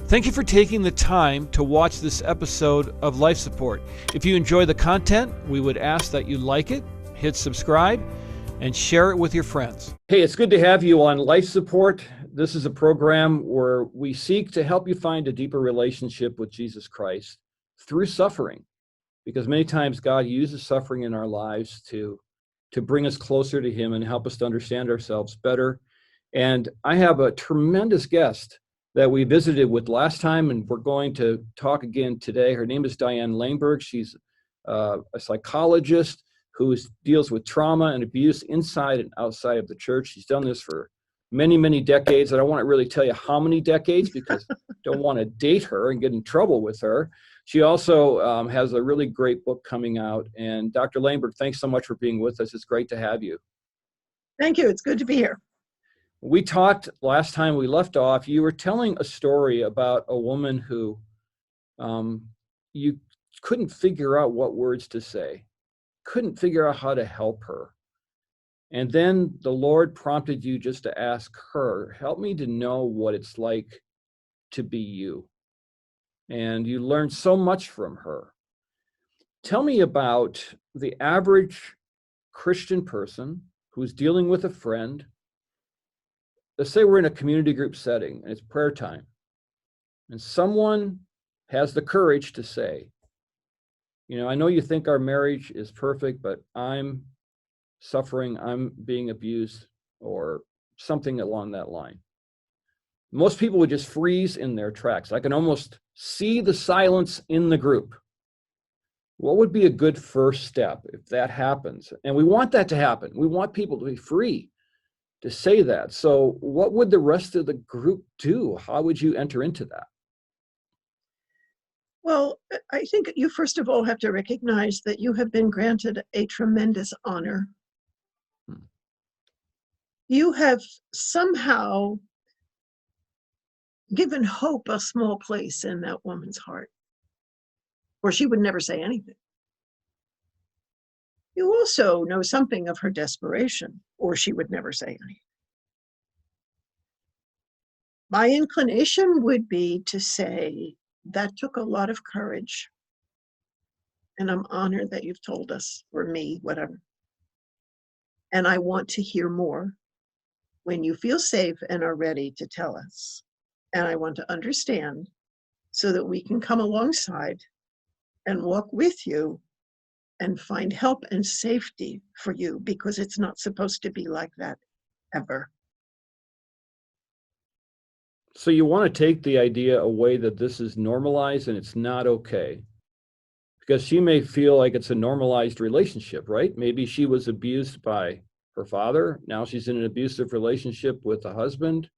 Thank you for taking the time to watch this episode of Life Support. If you enjoy the content, we would ask that you like it, hit subscribe, and share it with your friends. Hey, it's good to have you on Life Support. This is a program where we seek to help you find a deeper relationship with Jesus Christ through suffering, because many times God uses suffering in our lives to bring us closer to Him and help us to understand ourselves better. And I have a tremendous guest that we visited with last time, and we're going to talk again today. Her name is Diane Langberg. She's a psychologist who deals with trauma and abuse inside and outside of the church. She's done this for many, many decades. I don't want to really tell you how many decades because I don't want to date her and get in trouble with her. She also has a really great book coming out. And Dr. Langberg, thanks so much for being with us. It's great to have you. Thank you. It's good to be here. We talked last time we left off. You were telling a story about a woman who you couldn't figure out what words to say, couldn't figure out how to help her. And then the Lord prompted you just to ask her, help me to know what it's like to be you. And you learned so much from her. Tell me about the average Christian person who's dealing with a friend. Let's say we're in a community group setting and it's prayer time, and someone has the courage to say, I know you think our marriage is perfect, but I'm suffering, I'm being abused, or something along that line. Most people would just freeze in their tracks. I can almost see the silence in the group. What would be a good first step if that happens? And we want that to happen. We want people to be free to say that. So what would the rest of the group do? How would you enter into that? Well, I think you first of all have to recognize that you have been granted a tremendous honor. You have somehow given hope a small place in that woman's heart, or she would never say anything. You also know something of her desperation, or she would never say anything. My inclination would be to say that took a lot of courage, and I'm honored that you've told us, or me, whatever. And I want to hear more when you feel safe and are ready to tell us. And I want to understand so that we can come alongside and walk with you and find help and safety for you, because it's not supposed to be like that ever. So you want to take the idea away that this is normalized and it's not okay, because she may feel like it's a normalized relationship, right? Maybe she was abused by her father. Now she's in an abusive relationship with a husband.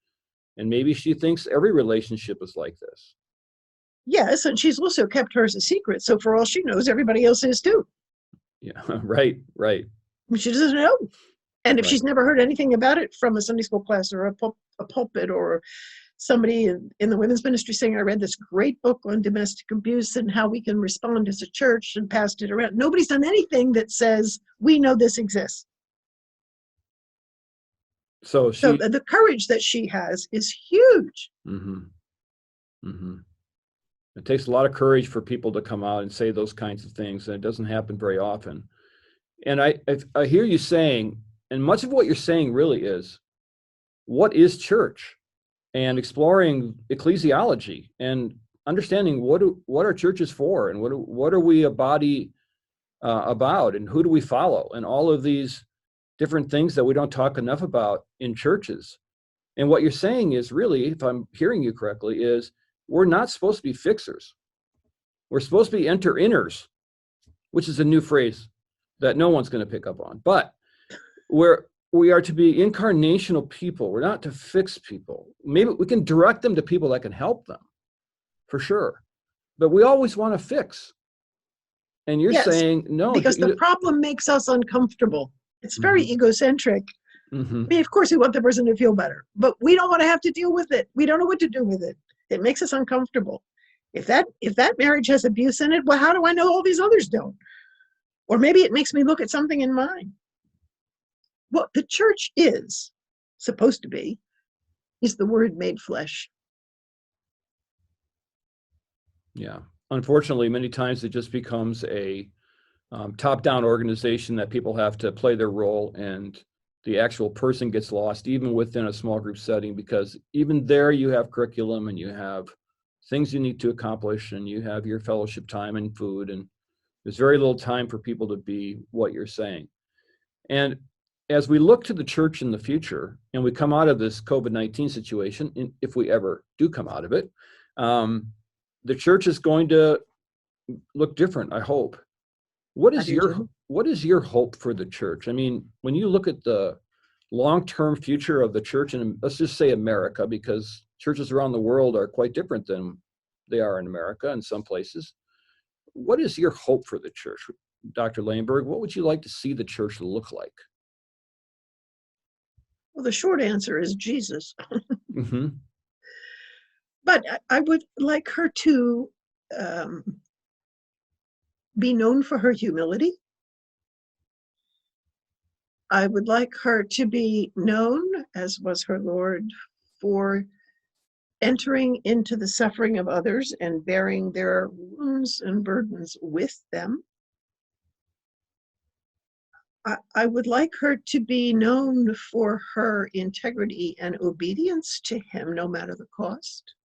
And maybe she thinks every relationship is like this. Yes, and she's also kept hers a secret. So for all she knows, everybody else is too. Yeah, right. She doesn't know. And if Right. she's never heard anything about it from a Sunday school class or a pulpit or somebody in the women's ministry saying, I read this great book on domestic abuse and how we can respond as a church, and passed it around. Nobody's done anything that says, we know this exists. So the courage that she has is huge. It takes a lot of courage for people to come out and say those kinds of things, and it doesn't happen very often. And I hear you saying, and much of what you're saying really is, what is church? And exploring ecclesiology and understanding what are churches for, and what are we a body about, and who do we follow, and all of these different things that we don't talk enough about in churches. And what you're saying is really, if I'm hearing you correctly, is we're not supposed to be fixers. We're supposed to be enter-inners, which is a new phrase that no one's going to pick up on. But we are to be incarnational people. We're not to fix people. Maybe we can direct them to people that can help them, for sure. But we always want to fix. And you're saying, no. Because the problem makes us uncomfortable. It's very egocentric. I mean, of course, we want the person to feel better, but we don't want to have to deal with it. We don't know what to do with it. It makes us uncomfortable. If that marriage has abuse in it, well, how do I know all these others don't? Or maybe it makes me look at something in mine. What the church is supposed to be is the Word made flesh. Yeah. Unfortunately, many times it just becomes a top-down organization that people have to play their role, and the actual person gets lost even within a small group setting, because even there you have curriculum and you have things you need to accomplish, and you have your fellowship time and food, and there's very little time for people to be what you're saying. And as we look to the church in the future and we come out of this COVID-19 situation, if we ever do come out of it, the church is going to look different, I hope. What I is do too. your hope for the church? I mean, when you look at the long-term future of the church, and let's just say America, because churches around the world are quite different than they are in America in some places. What is your hope for the church, Dr. Langberg? What would you like to see the church look like? Well, the short answer is Jesus. Mm-hmm. But I would like her to be known for her humility. I would like her to be known, as was her Lord, for entering into the suffering of others and bearing their wounds and burdens with them. I would like her to be known for her integrity and obedience to him, no matter the cost,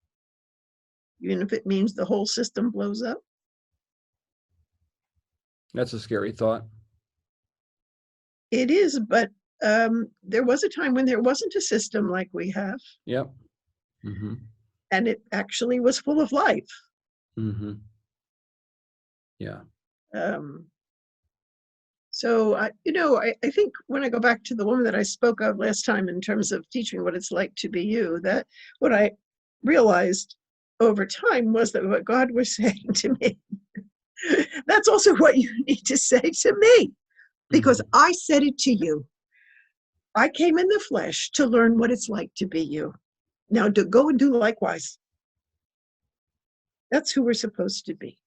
even if it means the whole system blows up. That's a scary thought. It is, but there was a time when there wasn't a system like we have. Yep. Mm-hmm. And it actually was full of life. Mm-hmm. Yeah. So I think when I go back to the woman that I spoke of last time in terms of teaching what it's like to be you, that what I realized over time was that what God was saying to me, that's also what you need to say to me, because Mm-hmm. I said it to you. I came in the flesh to learn what it's like to be you. Now go and do likewise. That's who we're supposed to be.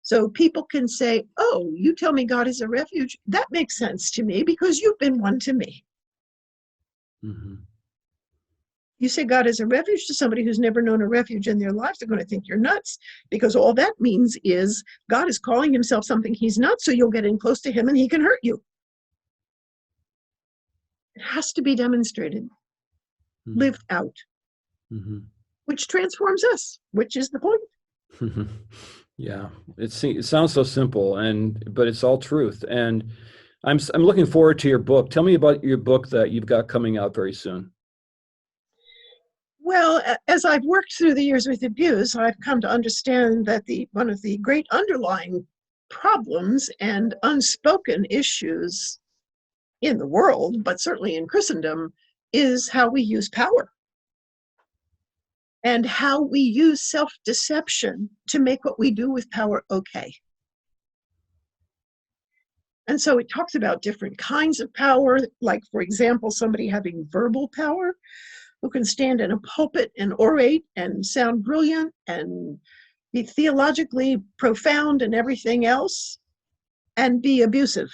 So people can say, oh, you tell me God is a refuge. That makes sense to me because you've been one to me. Mm-hmm. You say God is a refuge to somebody who's never known a refuge in their lives, they're going to think you're nuts, because all that means is God is calling himself something he's not, so you'll get in close to him and he can hurt you. It has to be demonstrated, Mm-hmm. lived out, Mm-hmm. which transforms us, which is the point. Yeah, it sounds so simple, but it's all truth. And I'm looking forward to your book. Tell me about your book that you've got coming out very soon. Well, as I've worked through the years with abuse, I've come to understand that one of the great underlying problems and unspoken issues in the world, but certainly in Christendom, is how we use power and how we use self-deception to make what we do with power okay. And so it talks about different kinds of power, like, for example, somebody having verbal power, who can stand in a pulpit and orate and sound brilliant and be theologically profound and everything else, and be abusive.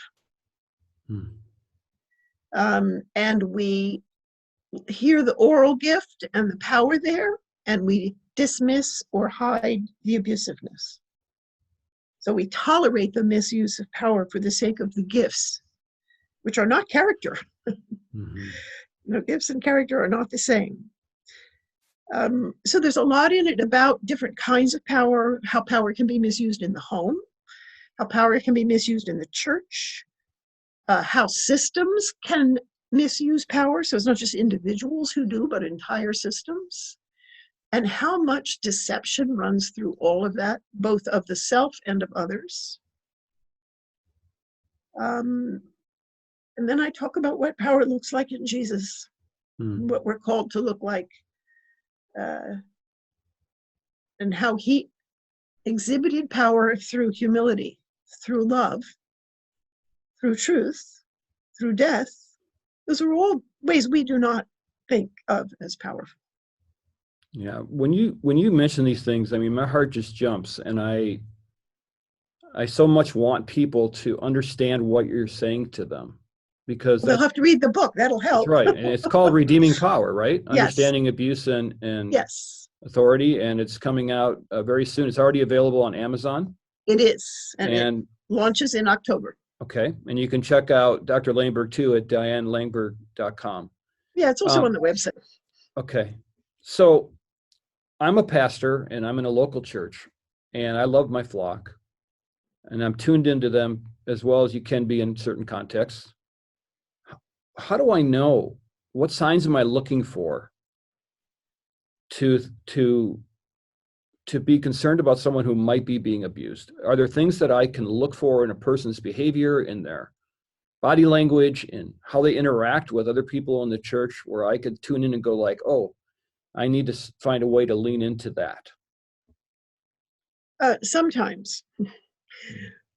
And we hear the oral gift and the power there, and we dismiss or hide the abusiveness. So we tolerate the misuse of power for the sake of the gifts, which are not character. Mm-hmm. Gifts and character are not the same. So there's a lot in it about different kinds of power, how power can be misused in the home, how power can be misused in the church, how systems can misuse power. So it's not just individuals who do, but entire systems. And how much deception runs through all of that, both of the self and of others. And then I talk about what power looks like in Jesus, what we're called to look like, and how he exhibited power through humility, through love, through truth, through death. Those are all ways we do not think of as powerful. Yeah, when you mention these things, I mean, my heart just jumps, and I so much want people to understand what you're saying to them, because they'll have to read the book. That'll help. That's right, and it's called Redeeming Power, right? Yes. Understanding abuse and yes, authority, and it's coming out very soon. It's already available on Amazon. It is, and it And launches in October. okay, and you can check out Dr. Langberg too at dianelangberg.com. Yeah, it's also on the website. Okay, so I'm a pastor and I'm in a local church, and I love my flock, and I'm tuned into them as well as you can be in certain contexts. How do I know? What signs am I looking for to be concerned about someone who might be being abused? Are there things that I can look for in a person's behavior, in their body language, in how they interact with other people in the church, where I could tune in and go like, oh, I need to find a way to lean into that? Sometimes,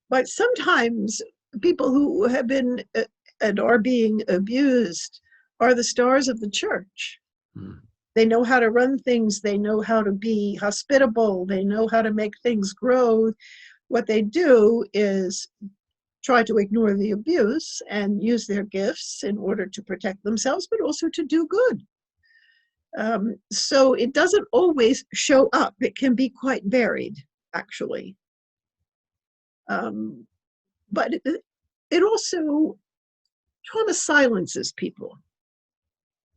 but sometimes people who have been and are being abused are the stars of the church. They know how to run things. They know how to be hospitable. They know how to make things grow. What they do is try to ignore the abuse and use their gifts in order to protect themselves, but also to do good. So it doesn't always show up. It can be quite varied, actually. But it also, trauma silences people.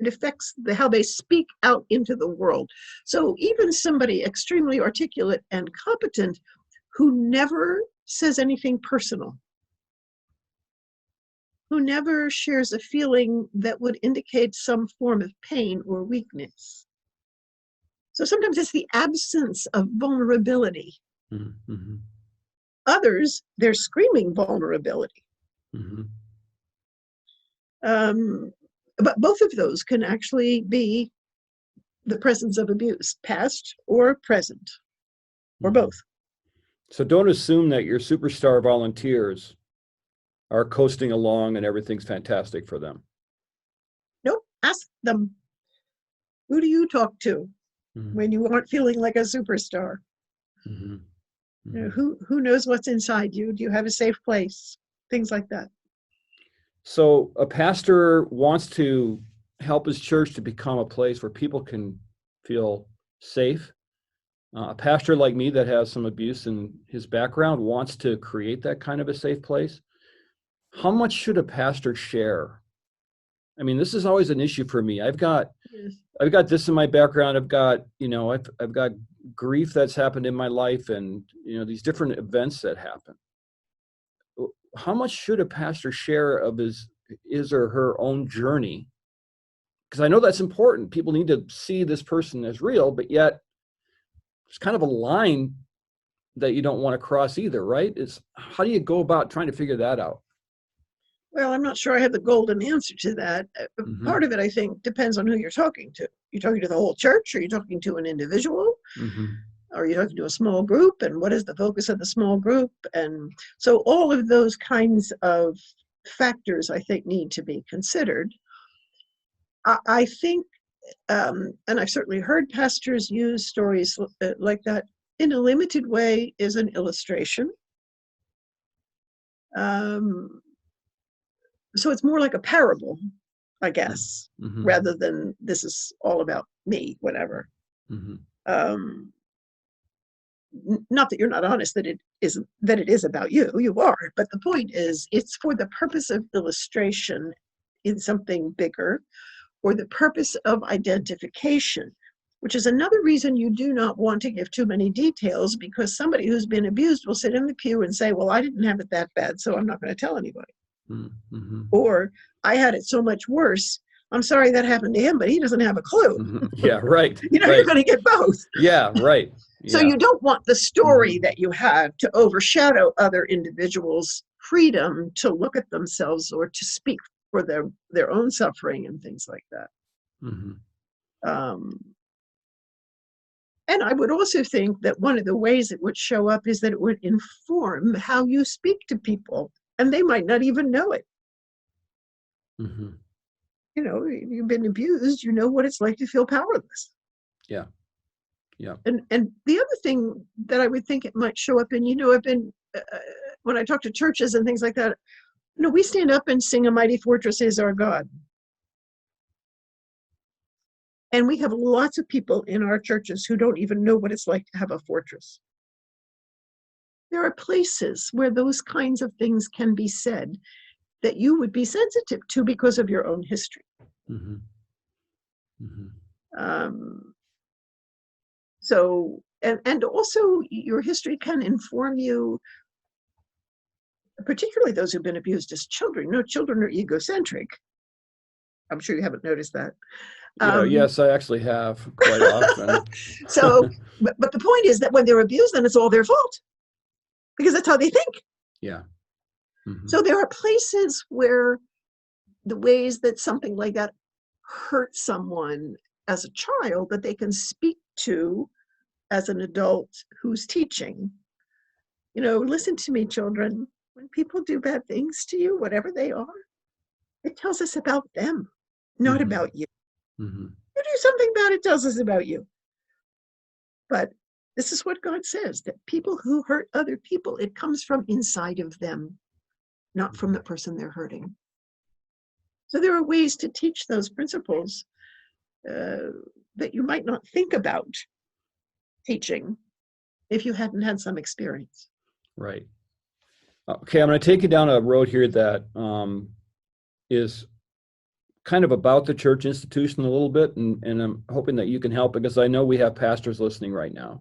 It affects how they speak out into the world. So even somebody extremely articulate and competent who never says anything personal, who never shares a feeling that would indicate some form of pain or weakness. So sometimes it's the absence of vulnerability. Mm-hmm. Others, they're screaming vulnerability. Mm-hmm. But both of those can actually be the presence of abuse, past or present, or both. So don't assume that your superstar volunteers are coasting along and everything's fantastic for them. Nope, ask them, who do you talk to when you aren't feeling like a superstar? Mm-hmm. You know, who knows what's inside you? Do you have a safe place? Things like that. So a pastor wants to help his church to become a place where people can feel safe. A pastor like me that has some abuse in his background wants to create that kind of a safe place. How much should a pastor share? I mean, this is always an issue for me. I've got this in my background. I've got grief that's happened in my life, and these different events that happen. How much should a pastor share of his or her own journey? Because I know that's important. People need to see this person as real, but yet it's kind of a line that you don't want to cross either, right? How do you go about trying to figure that out? Well, I'm not sure I have the golden answer to that. Mm-hmm. Part of it, I think, depends on who you're talking to. You're talking to the whole church, or you're talking to an individual, or you're talking to a small group, and what is the focus of the small group? And so all of those kinds of factors, I think, need to be considered. I think, and I've certainly heard pastors use stories like that in a limited way as an illustration. So it's more like a parable, I guess, rather than this is all about me, whatever. Not that you're not honest that it is about you. You are, but the point is, it's for the purpose of illustration in something bigger, or the purpose of identification, which is another reason you do not want to give too many details, because somebody who's been abused will sit in the pew and say, well, I didn't have it that bad, so I'm not going to tell anybody. Or I had it so much worse. I'm sorry that happened to him, but he doesn't have a clue. Yeah, right. You're going to get both. Yeah, right. So you don't want the story that you have to overshadow other individuals' freedom to look at themselves or to speak for their own suffering and things like that. And I would also think that one of the ways it would show up is that it would inform how you speak to people, and they might not even know it. You've been abused, you know what it's like to feel powerless. Yeah. And the other thing that I would think it might show up in, I've been, when I talk to churches and things like that, we stand up and sing "A Mighty Fortress Is Our God." And we have lots of people in our churches who don't even know what it's like to have a fortress. There are places where those kinds of things can be said that you would be sensitive to because of your own history. Mm-hmm. Mm-hmm. So, and also your history can inform you, particularly those who've been abused as children. No, children are egocentric. I'm sure you haven't noticed that. Yes, I actually have quite often. So, but the point is that when they're abused, then it's all their fault because that's how they think. Yeah. Mm-hmm. So there are places where the ways that something like that hurt someone as a child that they can speak to as an adult who's teaching. Listen to me, children. When people do bad things to you, whatever they are, it tells us about them, not Mm-hmm. about you. Mm-hmm. You do something bad, it tells us about you. But this is what God says, that people who hurt other people, it comes from inside of them, not from the person they're hurting. So there are ways to teach those principles that you might not think about teaching if you hadn't had some experience. Right. Okay, I'm going to take you down a road here that is kind of about the church institution a little bit, and I'm hoping that you can help because I know we have pastors listening right now.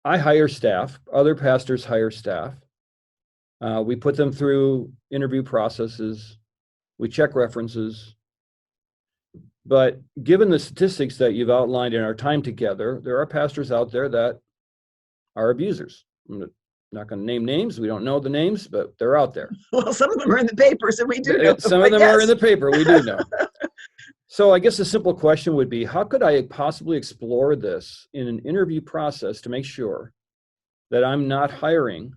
I hire staff. Other pastors hire staff. We put them through interview processes. We check references. But given the statistics that you've outlined in our time together, there are pastors out there that are abusers. I'm not going to name names. We don't know the names, but they're out there. Well, some of them are in the papers, and we do know. Some of them are in the paper. We do know. So I guess the simple question would be, how could I possibly explore this in an interview process to make sure that I'm not hiring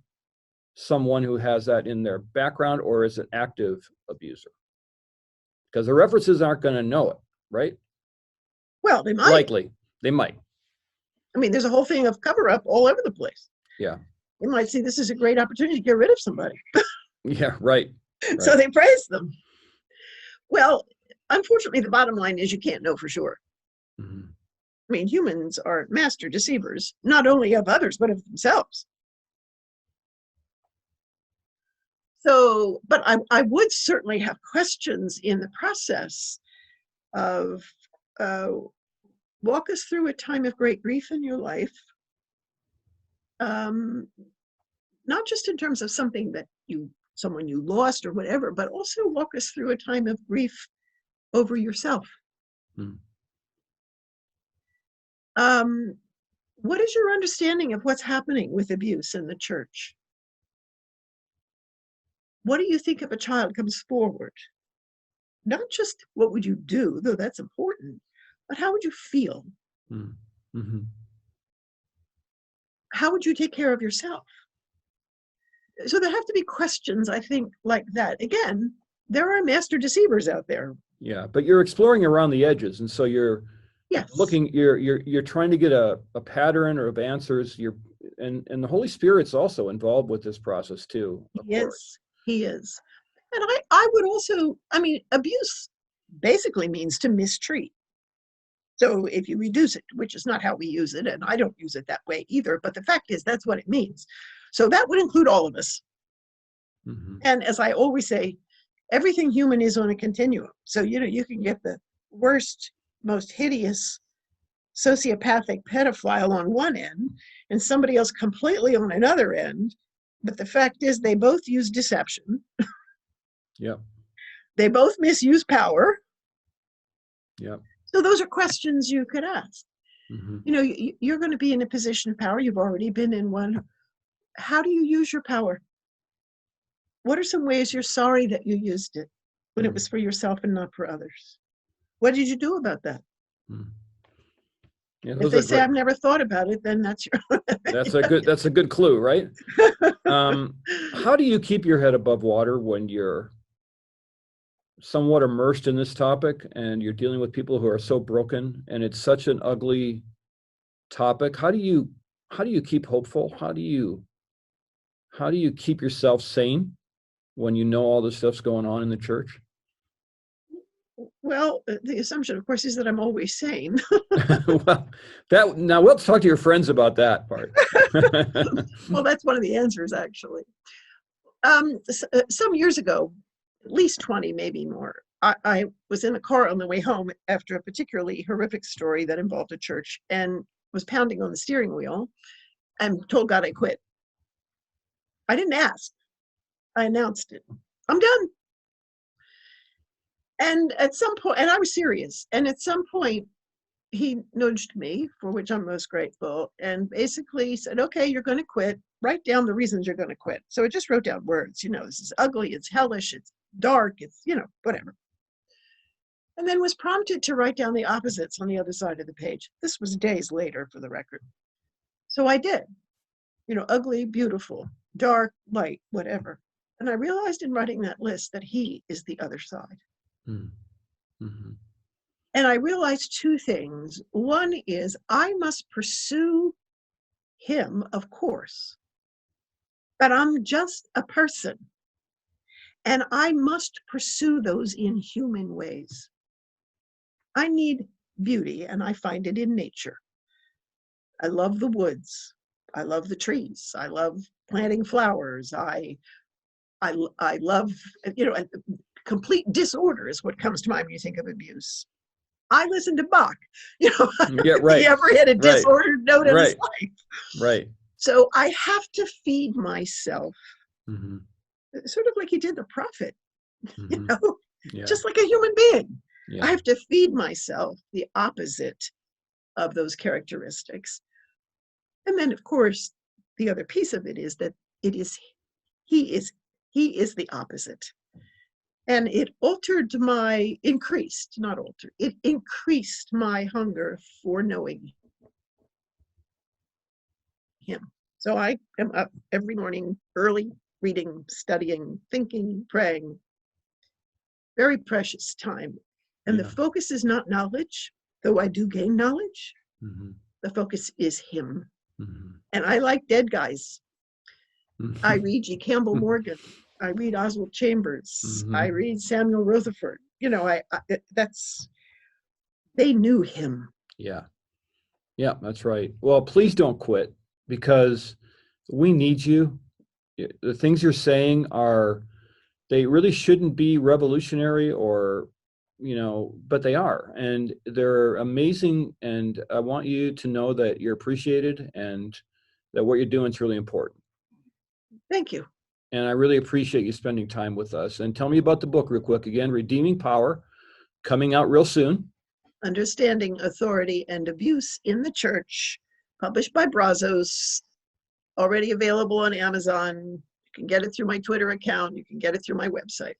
someone who has that in their background or is an active abuser? Because the references aren't going to know it, right? Well, they might. Likely, they might. I mean, there's a whole thing of cover-up all over the place. Yeah. They might see this as a great opportunity to get rid of somebody. Yeah, right. So they praise them. Well, unfortunately, the bottom line is you can't know for sure. Mm-hmm. I mean, humans are master deceivers, not only of others, but of themselves. So, but I would certainly have questions in the process of walk us through a time of great grief in your life. Not just in terms of something that someone you lost or whatever, but also walk us through a time of grief over yourself. Mm. What is your understanding of what's happening with abuse in the church? What do you think if a child comes forward? Not just what would you do, though that's important, but how would you feel? Mm-hmm. How would you take care of yourself? So there have to be questions, I think, like that. Again, there are master deceivers out there. Yeah, but you're exploring around the edges, and so you're looking. You're trying to get a pattern or of answers. And the Holy Spirit's also involved with this process too. Yes, he is. And I would also, I mean, abuse basically means to mistreat. So if you reduce it, which is not how we use it, and I don't use it that way either, but the fact is that's what it means. So that would include all of us. Mm-hmm. And as I always say, everything human is on a continuum. So, you can get the worst, most hideous sociopathic pedophile on one end and somebody else completely on another end. But the fact is they both use deception. Yeah. They both misuse power. Yeah. So those are questions you could ask. Mm-hmm. You're going to be in a position of power. You've already been in one. How do you use your power? What are some ways you're sorry that you used it when it was for yourself and not for others? What did you do about that? Mm. Yeah, if they say I've never thought about it, then that's your that's a good clue, right? How do you keep your head above water when you're somewhat immersed in this topic and you're dealing with people who are so broken and it's such an ugly topic? How do you keep hopeful? How do you keep yourself sane when you know all this stuff's going on in the church? Well, the assumption, of course, is that I'm always sane. Well, now let's talk to your friends about that part. Well, that's one of the answers, actually. Some years ago, at least 20, maybe more, I was in a car on the way home after a particularly horrific story that involved a church, and was pounding on the steering wheel and told God I quit. I didn't ask. I announced it. I'm done. And at some point, and I was serious, and at some point, he nudged me, for which I'm most grateful, and basically said, okay, you're going to quit. Write down the reasons you're going to quit. So I just wrote down words, this is ugly, it's hellish, it's dark, it's, whatever. And then was prompted to write down the opposites on the other side of the page. This was days later, for the record. So I did, ugly, beautiful, dark, light, whatever. And I realized in writing that list that he is the other side. Mm-hmm. And I realized two things. One is I must pursue him, of course, but I'm just a person. And I must pursue those in human ways. I need beauty, and I find it in nature. I love the woods. I love the trees. I love planting flowers. I love, complete disorder is what comes to mind when you think of abuse. I listen to Bach. Yeah, right. He ever hit a disordered note in his Right. life. Right. So I have to feed myself, Mm-hmm. sort of like he did the prophet, Mm-hmm. Yeah. just like a human being. Yeah. I have to feed myself the opposite of those characteristics. And then, of course, the other piece of it is that he is the opposite. And it increased my hunger for knowing him. So I am up every morning early, reading, studying, thinking, praying. Very precious time. And the focus is not knowledge, though I do gain knowledge. Mm-hmm. The focus is him. Mm-hmm. And I like dead guys. Mm-hmm. I read G. Campbell Morgan. I read Oswald Chambers. Mm-hmm. I read Samuel Rutherford. They knew him. Yeah. Yeah, that's right. Well, please don't quit, because we need you. The things you're saying they really shouldn't be revolutionary or, but they are, and they're amazing. And I want you to know that you're appreciated and that what you're doing is really important. Thank you. And I really appreciate you spending time with us. And tell me about the book real quick. Again, Redeeming Power, coming out real soon. Understanding Authority and Abuse in the Church, published by Brazos, already available on Amazon. You can get it through my Twitter account. You can get it through my website.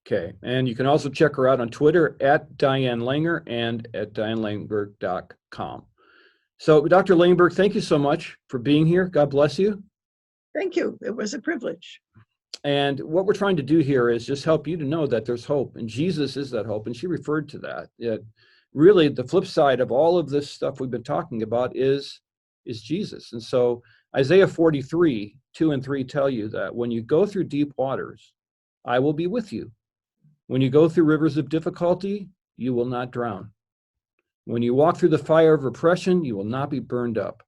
Okay. And you can also check her out on Twitter at Diane Langer and at DianeLangberg.com. So, Dr. Langberg, thank you so much for being here. God bless you. Thank you. It was a privilege. And what we're trying to do here is just help you to know that there's hope, and Jesus is that hope. And she referred to that. Really, the flip side of all of this stuff we've been talking about is Jesus. And so Isaiah 43, 2 and 3 tell you that when you go through deep waters, I will be with you. When you go through rivers of difficulty, you will not drown. When you walk through the fire of oppression, you will not be burned up.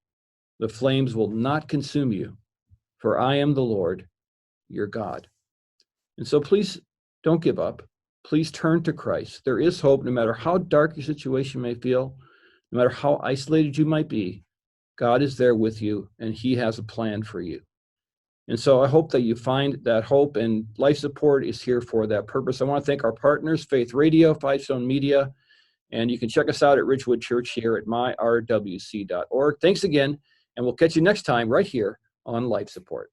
The flames will not consume you, for I am the Lord, your God. And so please don't give up. Please turn to Christ. There is hope, no matter how dark your situation may feel, no matter how isolated you might be. God is there with you, and he has a plan for you. And so I hope that you find that hope, and Life Support is here for that purpose. I want to thank our partners, Faith Radio, Five Stone Media, and you can check us out at Ridgewood Church here at myrwc.org. Thanks again, and we'll catch you next time right here on Life Support.